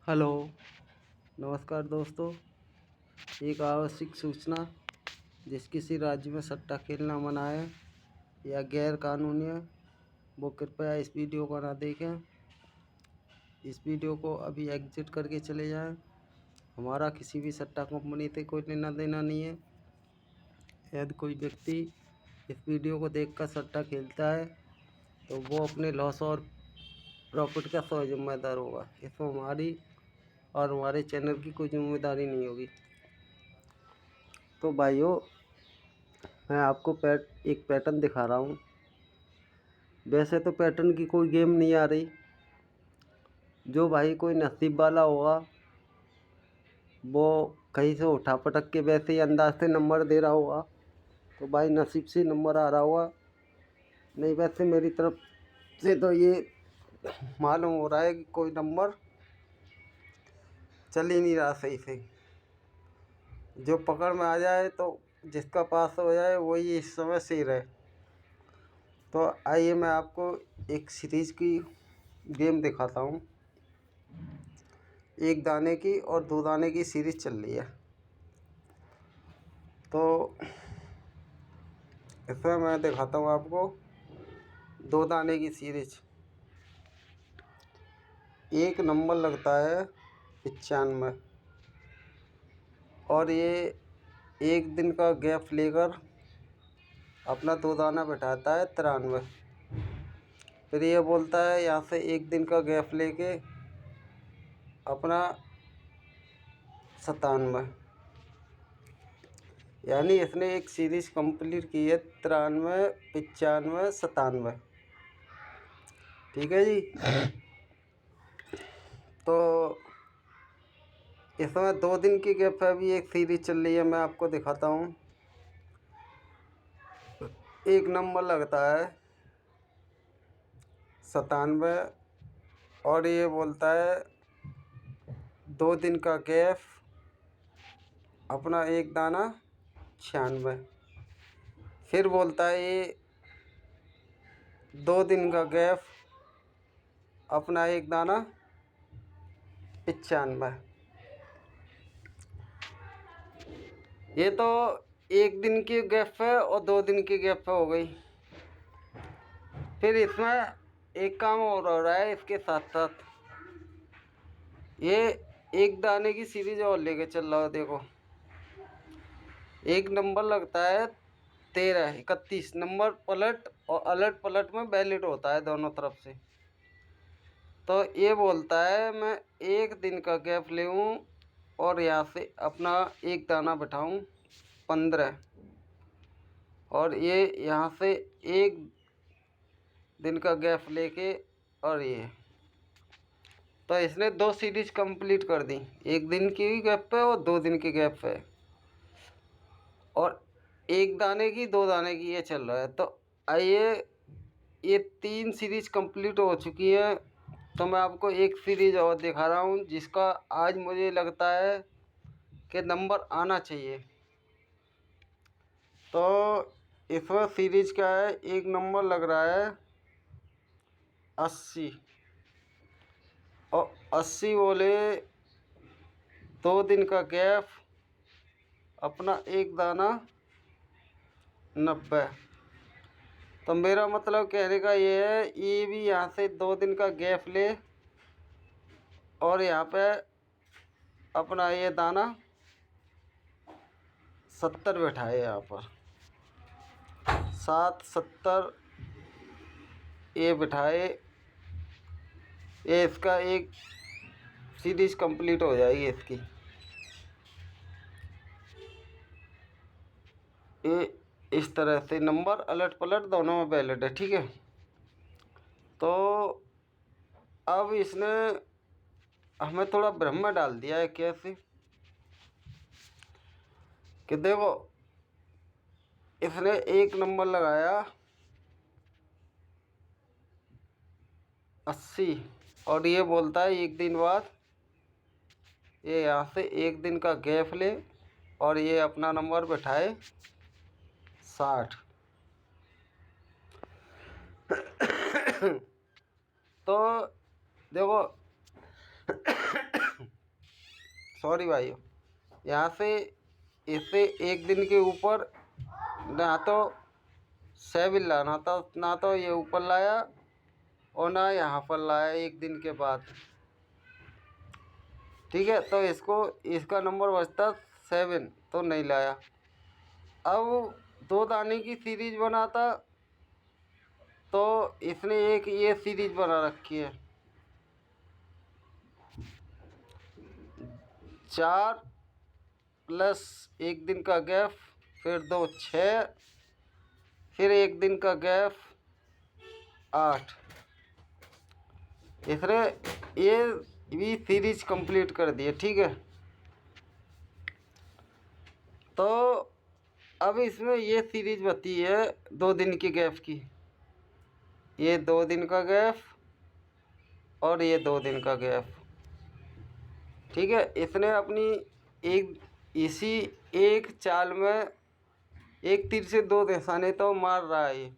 Hello, नमस्कार दोस्तों। एक आवश्यक सूचना। जिस किसी राज्य में सट्टा खेलना मना है या गैर कानूनी है, वो कृपया इस वीडियो को ना देखें। इस वीडियो को अभी एग्जिट करके चले जाएं। हमारा किसी भी सट्टा कंपनी से कोई लेना देना नहीं है। यदि कोई व्यक्ति इस वीडियो को देखकर सट्टा खेलता है तो वो अपने लॉस और प्रॉफिट का स्वयं जिम्मेदार होगा। इसमें हमारी और हमारे चैनल की कोई जिम्मेदारी नहीं होगी। तो भाइयों, मैं आपको एक पैटर्न दिखा रहा हूँ। वैसे तो पैटर्न की कोई गेम नहीं आ रही। जो भाई कोई नसीब वाला होगा वो कहीं से उठा पटक के वैसे ही अंदाज से नंबर दे रहा होगा, तो भाई नसीब से नंबर आ रहा होगा। नहीं, वैसे मेरी तरफ से तो ये मालूम हो रहा है कि कोई नंबर चल ही नहीं रहा सही से। जो पकड़ में आ जाए तो जिसका पास हो जाए वही इस समय सही रहे। तो आइए मैं आपको एक सीरीज की गेम दिखाता हूँ। एक दाने की और दो दाने की सीरीज चल रही है। तो इसमें मैं दिखाता हूँ आपको दो दाने की सीरीज। एक नंबर लगता है 95 और ये एक दिन का गैप लेकर अपना दो दाना बैठाता है 93। फिर ये बोलता है यहाँ से एक दिन का गैप लेके अपना 97। यानी इसने एक सीरीज कंप्लीट की है 93, 95, 97। ठीक है जी। तो इसमें 2 दिन की गैप है, अभी एक सीरीज चल रही है, मैं आपको दिखाता हूँ। एक नंबर लगता है 97 और ये बोलता है 2 दिन का गैप अपना एक दाना 96। फिर बोलता है ये 2 दिन का गैप अपना एक दाना 95। ये तो एक दिन की गैप है और 2 दिन की गैप हो गई। फिर इसमें एक काम और हो रहा है इसके साथ साथ। ये एक दाने की सीरीज और लेके चल रहा है। देखो, एक नंबर लगता है 13, 31 नंबर पलट और अलट पलट में वैलिड होता है दोनों तरफ से। तो ये बोलता है मैं एक दिन का गैप ले और यहाँ से अपना एक दाना बैठाऊँ 15 और ये यहाँ से एक दिन का गैप लेके और ये। तो इसने 2 सीरीज कंप्लीट कर दी। एक दिन की गैप पे और 2 दिन की गैप पे और एक दाने की 2 दाने की ये चल रहा है। तो आइए, ये 3 सीरीज कंप्लीट हो चुकी है। तो मैं आपको एक सीरीज और दिखा रहा हूँ जिसका आज मुझे लगता है कि नंबर आना चाहिए। तो इसमें सीरीज क्या है, एक नंबर लग रहा है 80 और 80 बोले 2 दिन का गैप अपना एक दाना 90। तो मेरा मतलब कहने का ये है, ये भी यहाँ से 2 दिन का गैप ले और यहाँ पे अपना ये दाना 70 बैठाए। यहाँ पर 7, 70 ये बिठाए। ये इसका एक सीरीज कंप्लीट हो जाएगी इसकी। ये इस तरह से नंबर अलट पलट दोनों में वैलिड है। ठीक है। तो अब इसने हमें थोड़ा भ्रम में डाल दिया है। कैसे कि देखो, इसने एक नंबर लगाया 80 और ये बोलता है एक दिन बाद ये यहाँ से एक दिन का गैप ले और ये अपना नंबर बैठाए 60। तो देखो, सॉरी भाइयों, यहाँ से इसे एक दिन के ऊपर ना तो 7 लाना था, ना तो ये ऊपर लाया और ना यहाँ पर लाया एक दिन के बाद। ठीक है, तो इसका नंबर बचता 7, तो नहीं लाया। अब 2 दाने की सीरीज बनाता तो इसने एक ये सीरीज बना रखी है, 4 प्लस एक दिन का गैप, फिर 2 6, फिर एक दिन का गैप 8। इसने ये भी सीरीज कंप्लीट कर दी है। ठीक है, तो अब इसमें ये सीरीज बची है 2 दिन की गैप की। ये 2 दिन का गैप और ये 2 दिन का गैप। ठीक है, इसने अपनी इसी एक चाल में एक तीर से 2 निशाने तो मार रहा है।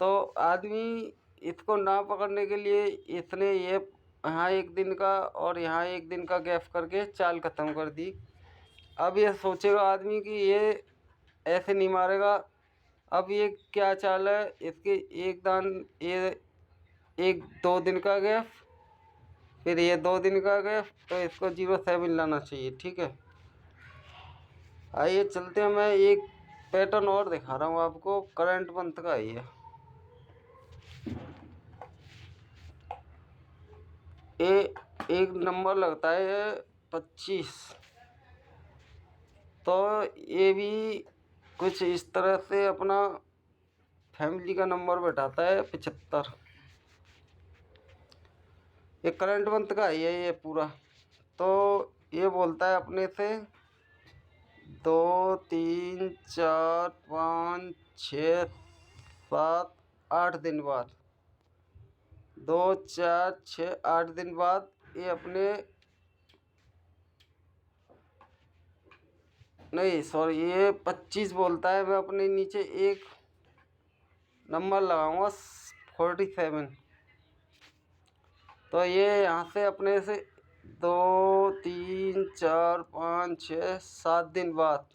तो आदमी इसको ना पकड़ने के लिए इसने ये यहाँ एक दिन का और यहाँ एक दिन का गैप करके चाल ख़त्म कर दी। अब ये सोचेगा आदमी कि ये ऐसे नहीं मारेगा, अब ये क्या चाल है इसके, ये 2 दिन का गैप, फिर ये 2 दिन का गैप, तो इसको 0-7 लाना चाहिए। ठीक है, आइए चलते हैं, मैं एक पैटर्न और दिखा रहा हूँ आपको, करंट मंथ का ही है। एक नंबर लगता है 25, तो ये भी कुछ इस तरह से अपना फैमिली का नंबर बैठाता है 75। ये करंट मंथ का ही है ये पूरा। तो ये बोलता है अपने से 2 3 4 5 6 7 8 दिन बाद, 2 4 6 8 दिन बाद ये अपने, नहीं सॉरी, ये 25 बोलता है। मैं अपने नीचे एक नंबर लगाऊंगा 47। तो ये यहाँ से अपने से 2 3 4 5 6 7 दिन बाद,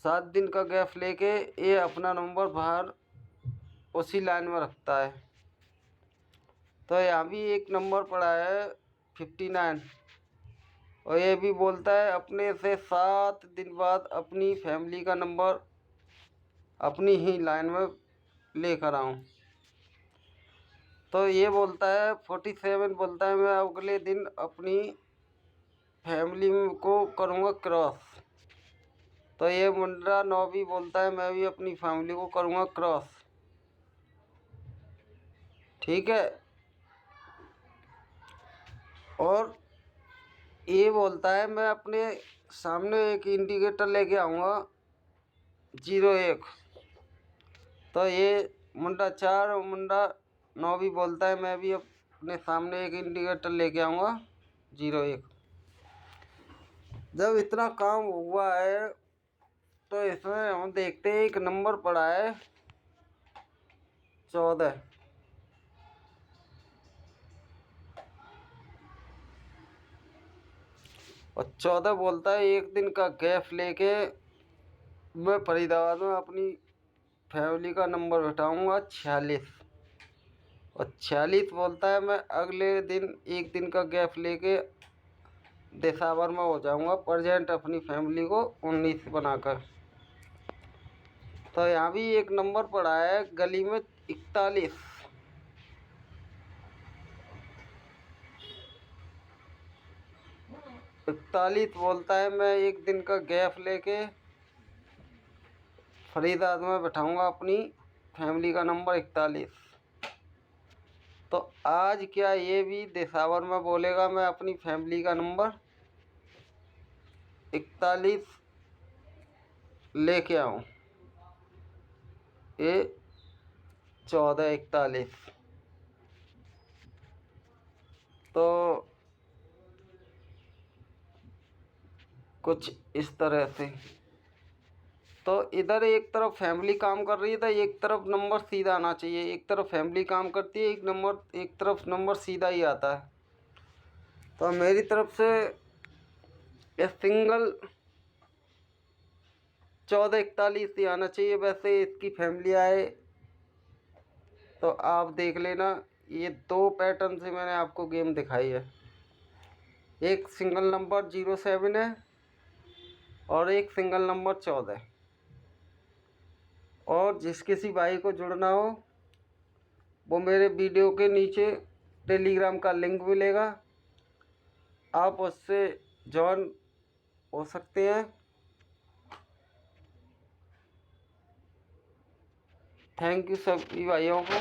7 दिन का गैप लेके ये अपना नंबर बाहर उसी लाइन में रखता है। तो यहाँ भी एक नंबर पड़ा है 59, और ये भी बोलता है अपने से 7 दिन बाद अपनी फैमिली का नंबर अपनी ही लाइन में लेकर आऊँ। तो ये बोलता है 47 बोलता है मैं अगले दिन अपनी फैमिली को करूँगा क्रॉस। तो ये मुंडा 9 भी बोलता है मैं भी अपनी फैमिली को करूँगा क्रॉस। ठीक है, और ये बोलता है मैं अपने सामने एक इंडिकेटर लेके आऊँगा 01। तो ये मुंडा 4 और मुंडा 9 भी बोलता है मैं भी अपने सामने एक इंडिकेटर लेके आऊँगा 01। जब इतना काम हुआ है तो इसमें हम देखते हैं एक नंबर पड़ा है 14, और 14 बोलता है एक दिन का गैप लेके मैं फरीदाबाद में अपनी फैमिली का नंबर बैठाऊँगा 46, और 46 बोलता है मैं अगले दिन एक दिन का गैप लेके देसावर में हो जाऊँगा प्रेजेंट अपनी फैमिली को 19 बनाकर। तो यहाँ भी एक नंबर पड़ा है गली में 41, बोलता है मैं एक दिन का गैप लेके फरीदाबाद में बैठाऊँगा अपनी फैमिली का नंबर 41। तो आज क्या ये भी देसावर में बोलेगा मैं अपनी फैमिली का नंबर 41 लेके आऊँ, ये 1441। तो कुछ इस तरह से, तो इधर एक तरफ फैमिली काम कर रही है तो एक तरफ नंबर सीधा आना चाहिए। एक तरफ फैमिली काम करती है, एक तरफ नंबर सीधा ही आता है। तो मेरी तरफ से ये सिंगल 1441 ही आना चाहिए। वैसे इसकी फैमिली आए तो आप देख लेना। ये 2 पैटर्न से मैंने आपको गेम दिखाई है। एक सिंगल नंबर 07 है और एक सिंगल नंबर 14। और जिस किसी भाई को जुड़ना हो वो मेरे वीडियो के नीचे टेलीग्राम का लिंक मिलेगा, आप उससे ज्वाइन हो सकते हैं। थैंक यू सभी भाइयों को।